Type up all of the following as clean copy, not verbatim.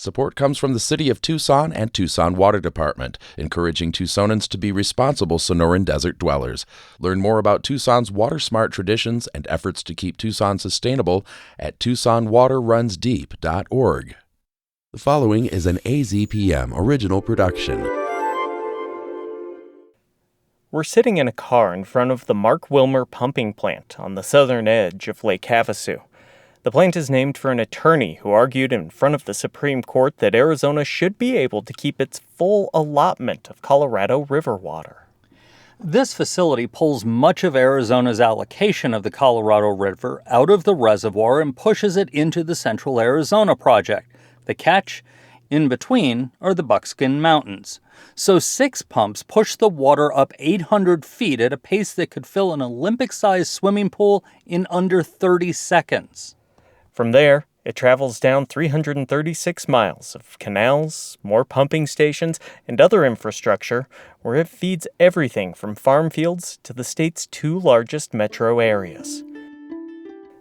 Support comes from the City of Tucson and Tucson Water Department, encouraging Tucsonans to be responsible Sonoran Desert dwellers. Learn more about Tucson's water-smart traditions and efforts to keep Tucson sustainable at TucsonWaterRunsDeep.org. The following is an AZPM original production. We're sitting in a car in front of the Mark Wilmer pumping plant on the southern edge of Lake Havasu. The plant is named for an attorney who argued in front of the Supreme Court that Arizona should be able to keep its full allotment of Colorado River water. This facility pulls much of Arizona's allocation of the Colorado River out of the reservoir and pushes it into the Central Arizona Project. The catch? In between are the Buckskin Mountains. So 6 pumps push the water up 800 feet at a pace that could fill an Olympic-sized swimming pool in under 30 seconds. From there, it travels down 336 miles of canals, more pumping stations, and other infrastructure, where it feeds everything from farm fields to the state's 2 largest metro areas.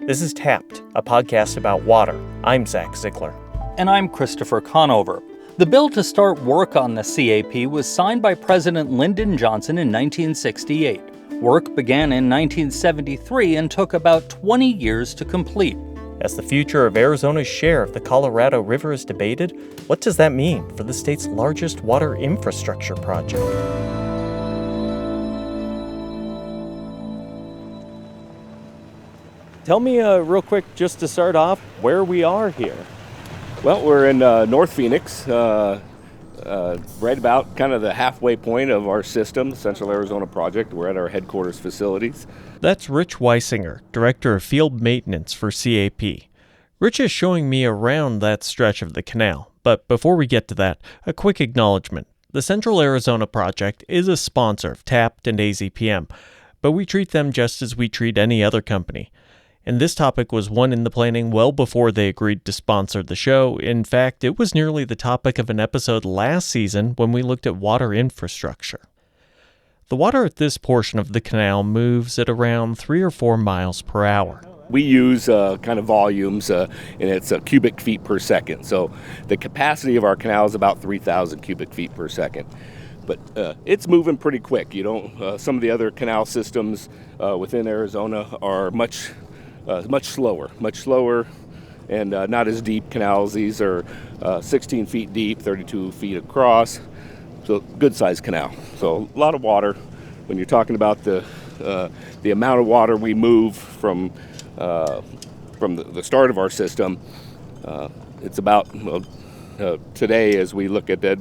This is Tapped, a podcast about water. I'm Zach Ziegler. And I'm Christopher Conover. The bill to start work on the CAP was signed by President Lyndon Johnson in 1968. Work began in 1973 and took about 20 years to complete. As the future of Arizona's share of the Colorado River is debated, what does that mean for the state's largest water infrastructure project? Tell me real quick, just to start off, where we are here. Well, we're in North Phoenix, right about kind of the halfway point of our system, the Central Arizona Project. We're at our headquarters facilities. That's Rich Weisinger, Director of Field Maintenance for CAP. Rich is showing me around that stretch of the canal. But before we get to that, a quick acknowledgement. The Central Arizona Project is a sponsor of Tapped and AZPM, but we treat them just as we treat any other company. And this topic was one in the planning well before they agreed to sponsor the show. In fact, it was nearly the topic of an episode last season when we looked at water infrastructure. The water at this portion of the canal moves at around 3 or 4 miles per hour. We use kind of volumes, and it's cubic feet per second. So the capacity of our canal is about 3,000 cubic feet per second. But it's moving pretty quick. Some of the other canal systems within Arizona are much slower, and not as deep canals. These are 16 feet deep, 32 feet across, so good-sized canal. So a lot of water. When you're talking about the amount of water we move from the start of our system, it's about today, as we look at that,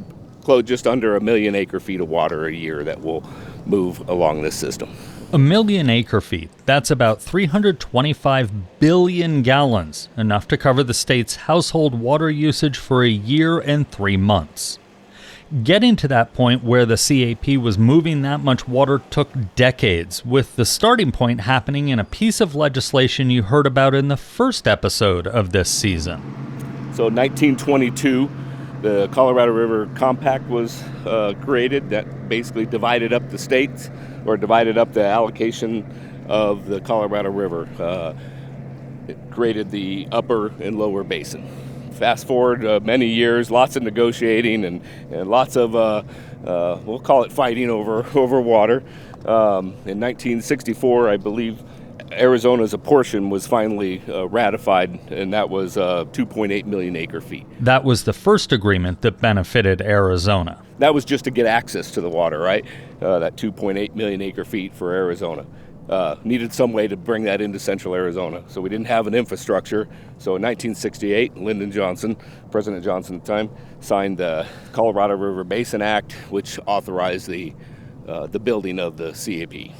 just under 1 million acre-feet of water a year that will move along this system. 1 million acre-feet, that's about 325 billion gallons, enough to cover the state's household water usage for a year and 3 months. Getting to that point where the CAP was moving that much water took decades, with the starting point happening in a piece of legislation you heard about in the first episode of this season. So 1922, the Colorado River Compact was created that basically divided up the states, or divided up the allocation of the Colorado River. It created the upper and lower basin. Fast forward many years, lots of negotiating and lots of, we'll call it fighting over water. In 1964, I believe, Arizona's portion was finally ratified, and that was 2.8 million acre feet. That was the first agreement that benefited Arizona. That was just to get access to the water, right? That 2.8 million acre feet for Arizona. Needed some way to bring that into Central Arizona. So we didn't have an infrastructure. So in 1968, Lyndon Johnson, President Johnson at the time, signed the Colorado River Basin Act, which authorized the building of the CAP.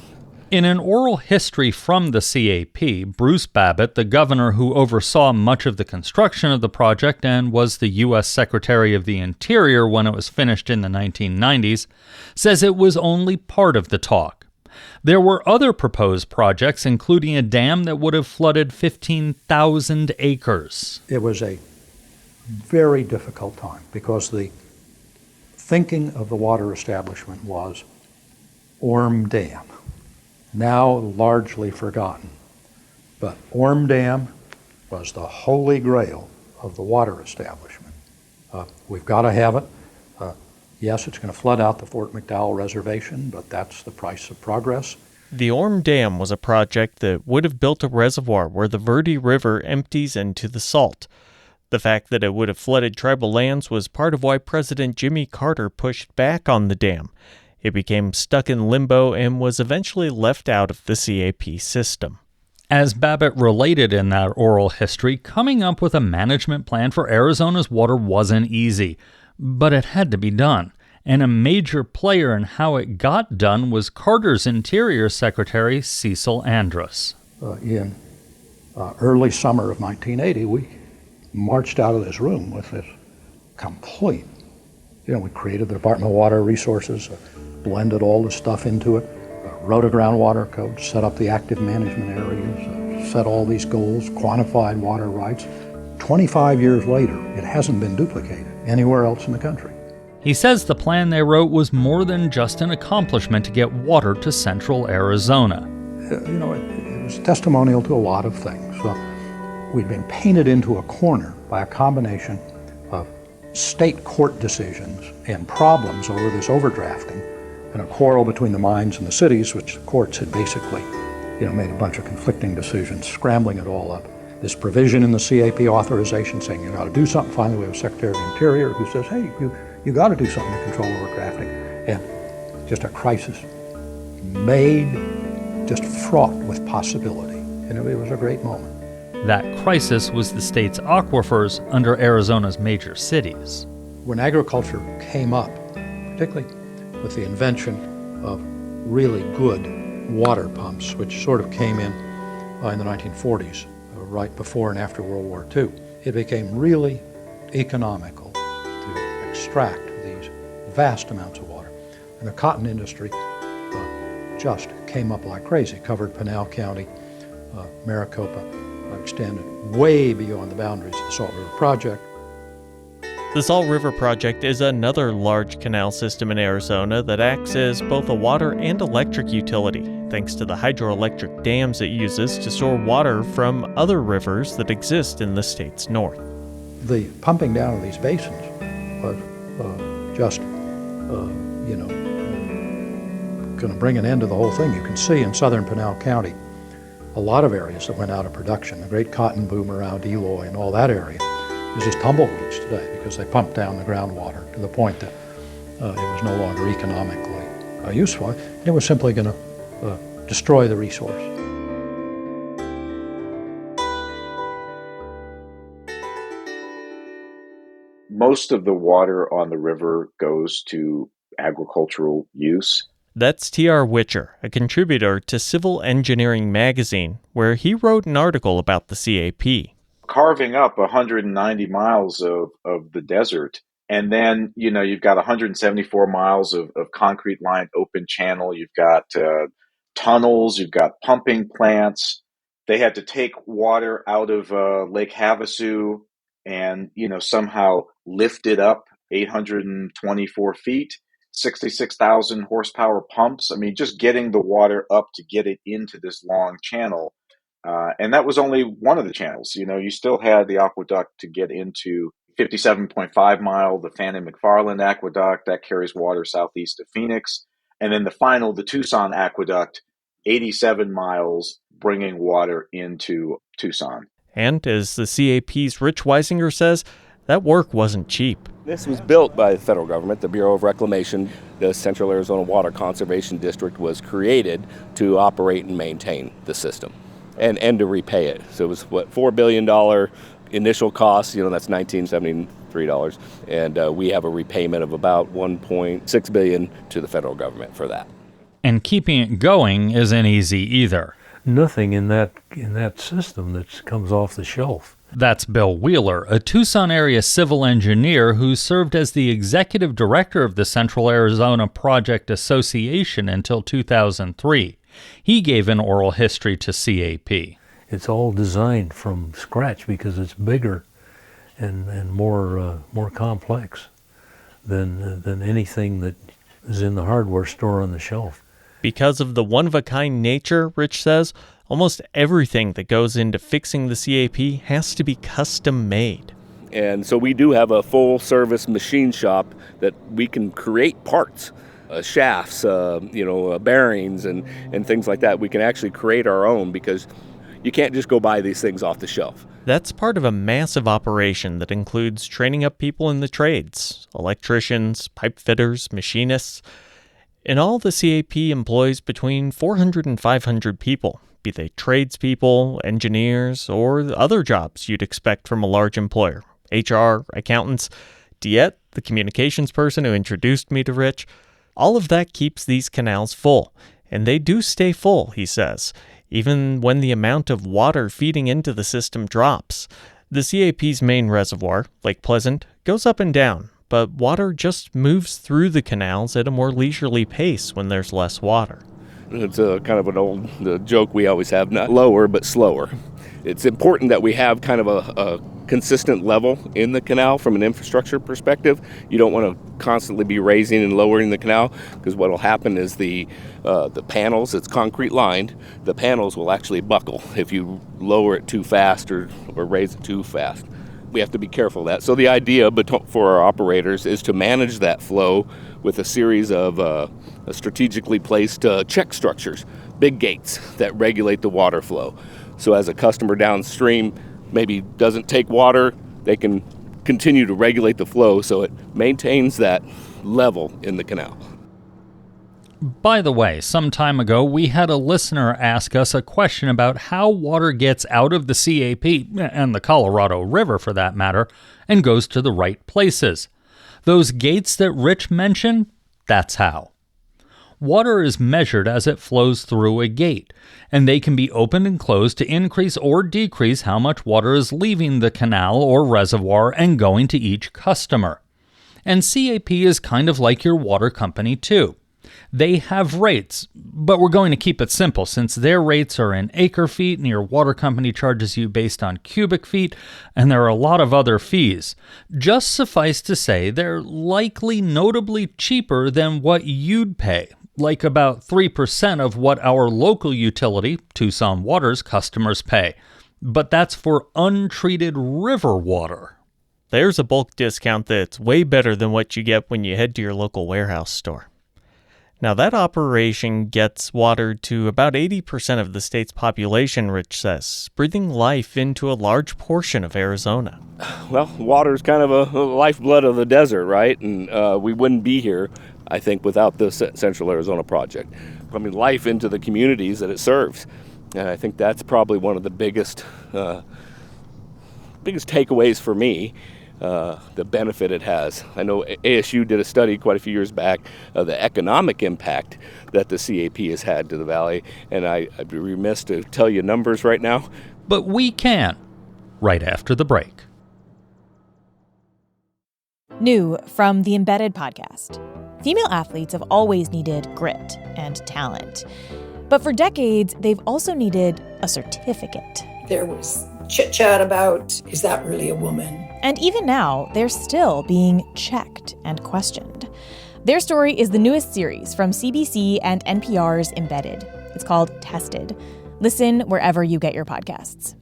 In an oral history from the CAP, Bruce Babbitt, the governor who oversaw much of the construction of the project and was the U.S. Secretary of the Interior when it was finished in the 1990s, says it was only part of the talk. There were other proposed projects, including a dam that would have flooded 15,000 acres. It was a very difficult time because the thinking of the water establishment was Orm Dam, now largely forgotten. But Orm Dam was the holy grail of the water establishment. We've got to have it. Yes, it's going to flood out the Fort McDowell Reservation, but that's the price of progress. The Orme Dam was a project that would have built a reservoir where the Verde River empties into the Salt. The fact that it would have flooded tribal lands was part of why President Jimmy Carter pushed back on the dam. It became stuck in limbo and was eventually left out of the CAP system. As Babbitt related in that oral history, coming up with a management plan for Arizona's water wasn't easy, but it had to be done. And a major player in how it got done was Carter's Interior Secretary Cecil Andrus. In early summer of 1980, we marched out of this room with this complete, we created the Department of Water Resources, blended all the stuff into it, wrote a groundwater code, set up the active management areas, set all these goals, quantified water rights. 25 years later, it hasn't been duplicated anywhere else in the country. He says the plan they wrote was more than just an accomplishment to get water to central Arizona. It was testimonial to a lot of things. We'd been painted into a corner by a combination of state court decisions and problems over this overdrafting and a quarrel between the mines and the cities, which the courts had basically made a bunch of conflicting decisions, scrambling it all up. This provision in the CAP authorization saying you got to do something. Finally, we have a Secretary of the Interior who says, hey, you got to do something to control overdrafting. And just a crisis made, just fraught with possibility. And it was a great moment. That crisis was the state's aquifers under Arizona's major cities. When agriculture came up, particularly with the invention of really good water pumps, which sort of came in the 1940s, right before and after World War II, it became really economical to extract these vast amounts of water. And the cotton industry just came up like crazy, covered Pinal County, Maricopa, extended way beyond the boundaries of the Salt River Project. The Salt River Project is another large canal system in Arizona that acts as both a water and electric utility, thanks to the hydroelectric dams it uses to store water from other rivers that exist in the state's north. The pumping down of these basins was just, going to bring an end to the whole thing. You can see in southern Pinal County a lot of areas that went out of production. The great cotton boom around Eloy and all that area is just tumbleweeds today because they pumped down the groundwater to the point that it was no longer economically useful. It was simply going to destroy the resource. Most of the water on the river goes to agricultural use. That's T.R. Witcher, a contributor to Civil Engineering magazine, where he wrote an article about the CAP. Carving up 190 miles of the desert, and then, you've got 174 miles of concrete-lined open channel. You've got tunnels. You've got pumping plants. They had to take water out of Lake Havasu and, somehow lift it up 824 feet. 66,000 horsepower pumps. I mean, just getting the water up to get it into this long channel. And that was only one of the channels. You still had the aqueduct to get into 57.5 mile, the Fannin McFarland aqueduct that carries water southeast of Phoenix. And then the Tucson aqueduct, 87 miles, bringing water into Tucson. And as the CAP's Rich Weisinger says, that work wasn't cheap. This was built by the federal government, the Bureau of Reclamation. The Central Arizona Water Conservation District was created to operate and maintain the system and to repay it. So it was, $4 billion initial cost, that's $1973. And we have a repayment of about $1.6 billion to the federal government for that. And keeping it going isn't easy either. Nothing in that system that comes off the shelf. That's Bill Wheeler, a Tucson area civil engineer who served as the executive director of the Central Arizona Project Association until 2003. He gave an oral history to CAP. It's all designed from scratch because it's bigger and more complex than anything that is in the hardware store on the shelf. Because of the one-of-a-kind nature, Rich says, almost everything that goes into fixing the CAP has to be custom-made. And so we do have a full-service machine shop that we can create parts, shafts, bearings, and things like that. We can actually create our own because you can't just go buy these things off the shelf. That's part of a massive operation that includes training up people in the trades, electricians, pipe fitters, machinists. In all, the CAP employs between 400 and 500 people, be they tradespeople, engineers, or other jobs you'd expect from a large employer. HR, accountants, Diet, the communications person who introduced me to Rich. All of that keeps these canals full, and they do stay full, he says, even when the amount of water feeding into the system drops. The CAP's main reservoir, Lake Pleasant, goes up and down, but water just moves through the canals at a more leisurely pace when there's less water. It's kind of an old joke we always have, not lower, but slower. It's important that we have kind of a consistent level in the canal from an infrastructure perspective. You don't want to constantly be raising and lowering the canal, because what will happen is the panels, it's concrete lined, the panels will actually buckle if you lower it too fast or raise it too fast. We have to be careful of that. So the idea for our operators is to manage that flow with a series of strategically placed check structures, big gates that regulate the water flow. So as a customer downstream maybe doesn't take water, they can continue to regulate the flow so it maintains that level in the canal. By the way, some time ago, we had a listener ask us a question about how water gets out of the CAP, and the Colorado River for that matter, and goes to the right places. Those gates that Rich mentioned, that's how. Water is measured as it flows through a gate, and they can be opened and closed to increase or decrease how much water is leaving the canal or reservoir and going to each customer. And CAP is kind of like your water company too. They have rates, but we're going to keep it simple since their rates are in acre feet and your water company charges you based on cubic feet, and there are a lot of other fees. Just suffice to say they're likely notably cheaper than what you'd pay, like about 3% of what our local utility, Tucson Water's customers pay. But that's for untreated river water. There's a bulk discount that's way better than what you get when you head to your local warehouse store. Now, that operation gets water to about 80% of the state's population, Rich says, breathing life into a large portion of Arizona. Well, water is kind of a lifeblood of the desert, right? And we wouldn't be here, I think, without the Central Arizona Project. I mean, life into the communities that it serves. And I think that's probably one of the biggest takeaways for me. The benefit it has. I know ASU did a study quite a few years back of the economic impact that the CAP has had to the valley, and I'd be remiss to tell you numbers right now. But we can, right after the break. New from the Embedded podcast. Female athletes have always needed grit and talent. But for decades, they've also needed a certificate. There was chit-chat about, is that really a woman? And even now, they're still being checked and questioned. Their story is the newest series from CBC and NPR's Embedded. It's called Tested. Listen wherever you get your podcasts.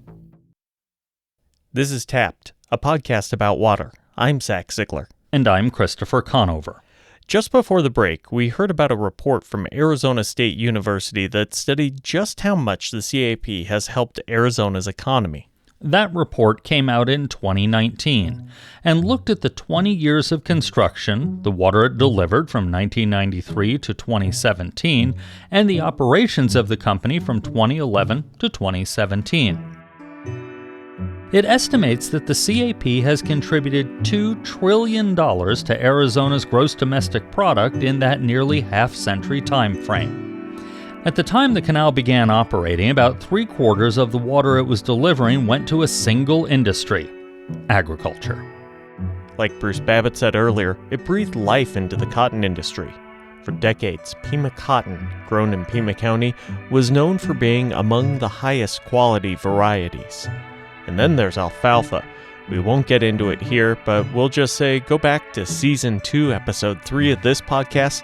This is Tapped, a podcast about water. I'm Zach Ziegler. And I'm Christopher Conover. Just before the break, we heard about a report from Arizona State University that studied just how much the CAP has helped Arizona's economy. That report came out in 2019 and looked at the 20 years of construction, the water it delivered from 1993 to 2017, and the operations of the company from 2011 to 2017. It estimates that the CAP has contributed $2 trillion to Arizona's gross domestic product in that nearly half-century time frame. At the time the canal began operating, about 3/4 of the water it was delivering went to a single industry: agriculture. Like Bruce Babbitt said earlier, it breathed life into the cotton industry. For decades, Pima cotton, grown in Pima County, was known for being among the highest quality varieties. And then there's alfalfa. We won't get into it here, but we'll just say go back to Season 2, Episode 3 of this podcast,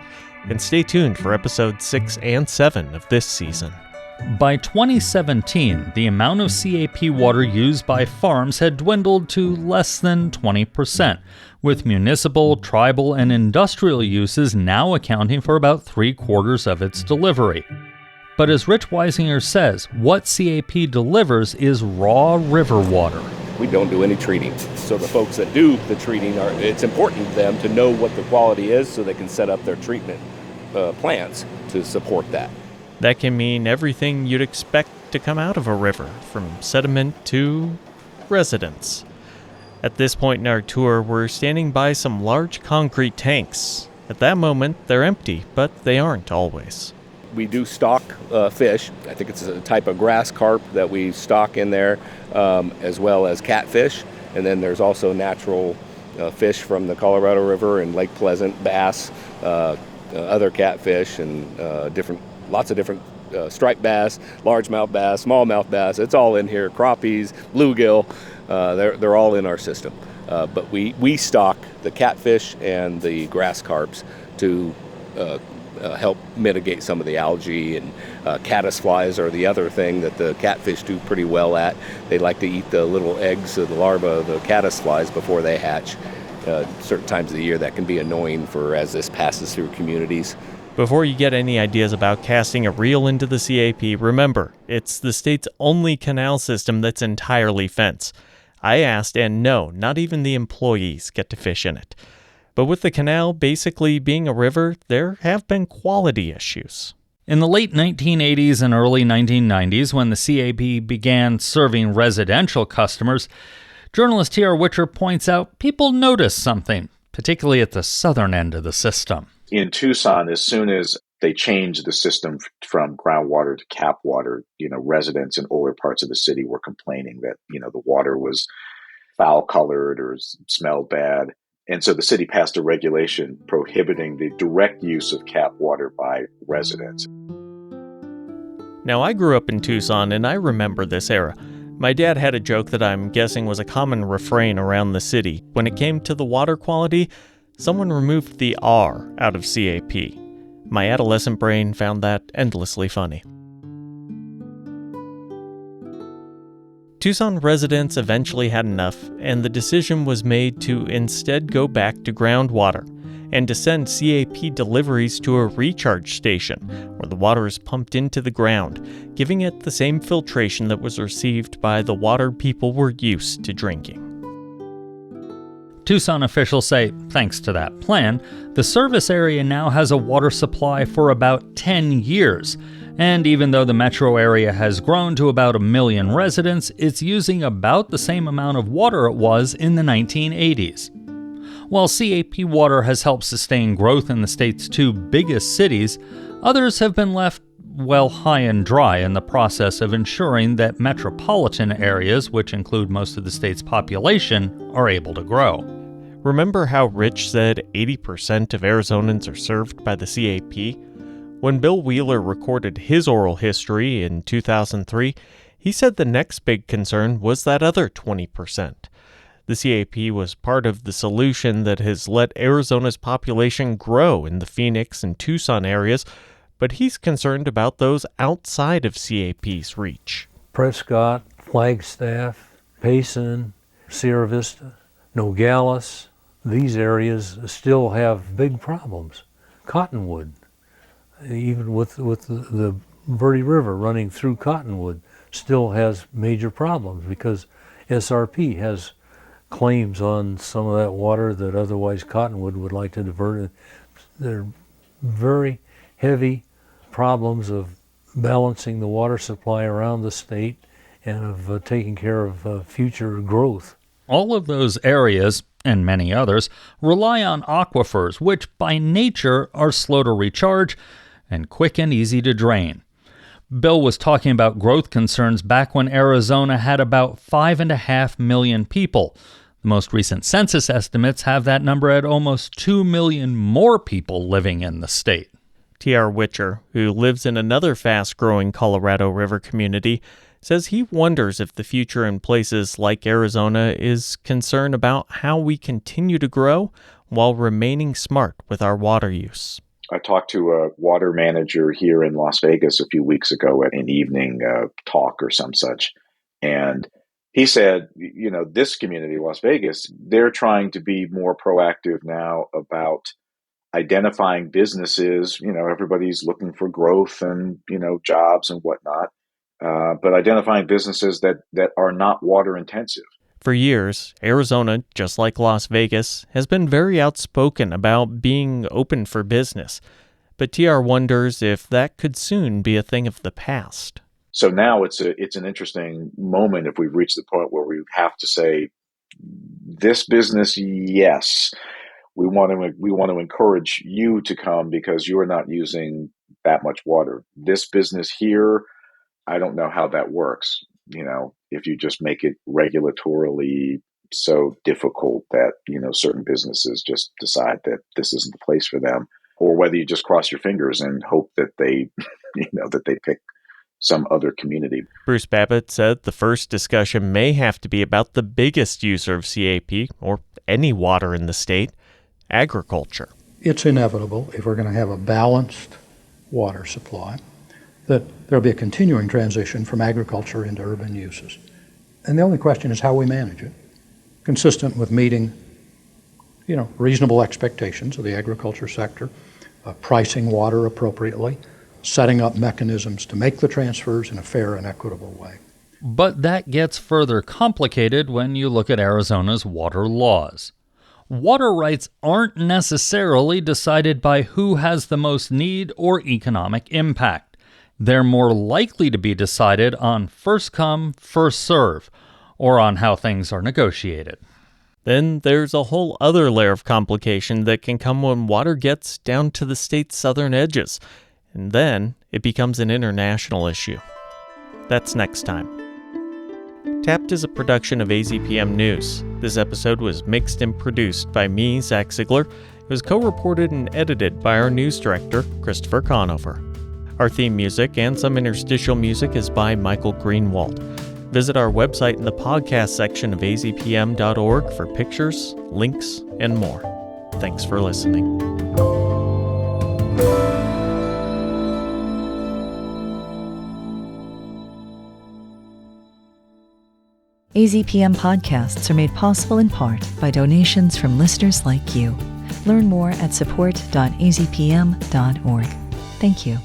and stay tuned for Episodes 6 and 7 of this season. By 2017, the amount of CAP water used by farms had dwindled to less than 20%, with municipal, tribal, and industrial uses now accounting for about 3/4 of its delivery. But as Rich Weisinger says, what CAP delivers is raw river water. We don't do any treating. So the folks that do the treating, it's important to them to know what the quality is so they can set up their treatment plants to support that. That can mean everything you'd expect to come out of a river, from sediment to residents. At this point in our tour, we're standing by some large concrete tanks. At that moment, they're empty, but they aren't always. We do stock fish. I think it's a type of grass carp that we stock in there, as well as catfish. And then there's also natural fish from the Colorado River and Lake Pleasant, bass, other catfish, and lots of different striped bass, largemouth bass, smallmouth bass. It's all in here. Crappies, bluegill, they're all in our system. But we stock the catfish and the grass carps to help mitigate some of the algae, and caddisflies are the other thing that the catfish do pretty well at. They like to eat the little eggs of the larvae of the caddisflies before they hatch. Certain times of the year that can be annoying as this passes through communities. Before you get any ideas about casting a reel into the CAP, remember, it's the state's only canal system that's entirely fenced. I asked, and no, not even the employees get to fish in it. But with the canal basically being a river, there have been quality issues. In the late 1980s and early 1990s, when the CAP began serving residential customers, journalist T.R. Witcher points out people noticed something, particularly at the southern end of the system. In Tucson, as soon as they changed the system from groundwater to cap water, residents in older parts of the city were complaining that, the water was foul colored or smelled bad. And so the city passed a regulation prohibiting the direct use of cap water by residents. Now, I grew up in Tucson, and I remember this era. My dad had a joke that I'm guessing was a common refrain around the city. When it came to the water quality, someone removed the R out of CAP. My adolescent brain found that endlessly funny. Tucson residents eventually had enough, and the decision was made to instead go back to groundwater and to send CAP deliveries to a recharge station where the water is pumped into the ground, giving it the same filtration that was received by the water people were used to drinking. Tucson officials say, thanks to that plan, the service area now has a water supply for about 10 years. And even though the metro area has grown to about 1 million residents, it's using about the same amount of water it was in the 1980s. While CAP water has helped sustain growth in the state's two biggest cities, others have been left, high and dry in the process of ensuring that metropolitan areas, which include most of the state's population, are able to grow. Remember how Rich said 80% of Arizonans are served by the CAP? When Bill Wheeler recorded his oral history in 2003, he said the next big concern was that other 20%. The CAP was part of the solution that has let Arizona's population grow in the Phoenix and Tucson areas, but he's concerned about those outside of CAP's reach. Prescott, Flagstaff, Payson, Sierra Vista, Nogales, these areas still have big problems. Cottonwood, even with the Verde River running through Cottonwood, still has major problems because SRP has claims on some of that water that otherwise Cottonwood would like to divert. There are very heavy problems of balancing the water supply around the state and of taking care of future growth. All of those areas, and many others, rely on aquifers, which by nature are slow to recharge and quick and easy to drain. Bill was talking about growth concerns back when Arizona had about 5.5 million people. The most recent census estimates have that number at almost 2 million more people living in the state. T.R. Witcher, who lives in another fast-growing Colorado River community, says he wonders if the future in places like Arizona is concerned about how we continue to grow while remaining smart with our water use. I talked to a water manager here in Las Vegas a few weeks ago at an evening talk or some such. And he said, this community, Las Vegas, they're trying to be more proactive now about identifying businesses. Everybody's looking for growth and, jobs and whatnot. But identifying businesses that are not water intensive. For years, Arizona, just like Las Vegas, has been very outspoken about being open for business. But TR wonders if that could soon be a thing of the past. So now it's an interesting moment if we've reached the point where we have to say, this business, yes, we want to encourage you to come because you are not using that much water. This business here, I don't know how that works. If you just make it regulatorily so difficult that, certain businesses just decide that this isn't the place for them, or whether you just cross your fingers and hope that they, that they pick some other community. Bruce Babbitt said the first discussion may have to be about the biggest user of CAP, or any water in the state, agriculture. It's inevitable, if we're going to have a balanced water supply, that there'll be a continuing transition from agriculture into urban uses. And the only question is how we manage it, consistent with meeting, reasonable expectations of the agriculture sector, pricing water appropriately, setting up mechanisms to make the transfers in a fair and equitable way. But that gets further complicated when you look at Arizona's water laws. Water rights aren't necessarily decided by who has the most need or economic impact. They're more likely to be decided on first come, first serve, or on how things are negotiated. Then there's a whole other layer of complication that can come when water gets down to the state's southern edges, and then it becomes an international issue. That's next time. Tapped is a production of AZPM News. This episode was mixed and produced by me, Zach Ziegler. It was co-reported and edited by our news director, Christopher Conover. Our theme music and some interstitial music is by Michael Greenwald. Visit our website in the podcast section of azpm.org for pictures, links, and more. Thanks for listening. AZPM podcasts are made possible in part by donations from listeners like you. Learn more at support.azpm.org. Thank you.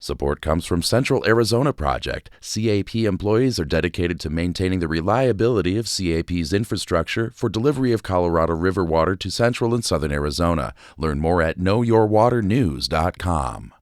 Support comes from Central Arizona Project. CAP employees are dedicated to maintaining the reliability of CAP's infrastructure for delivery of Colorado River water to central and southern Arizona. Learn more at knowyourwaternews.com.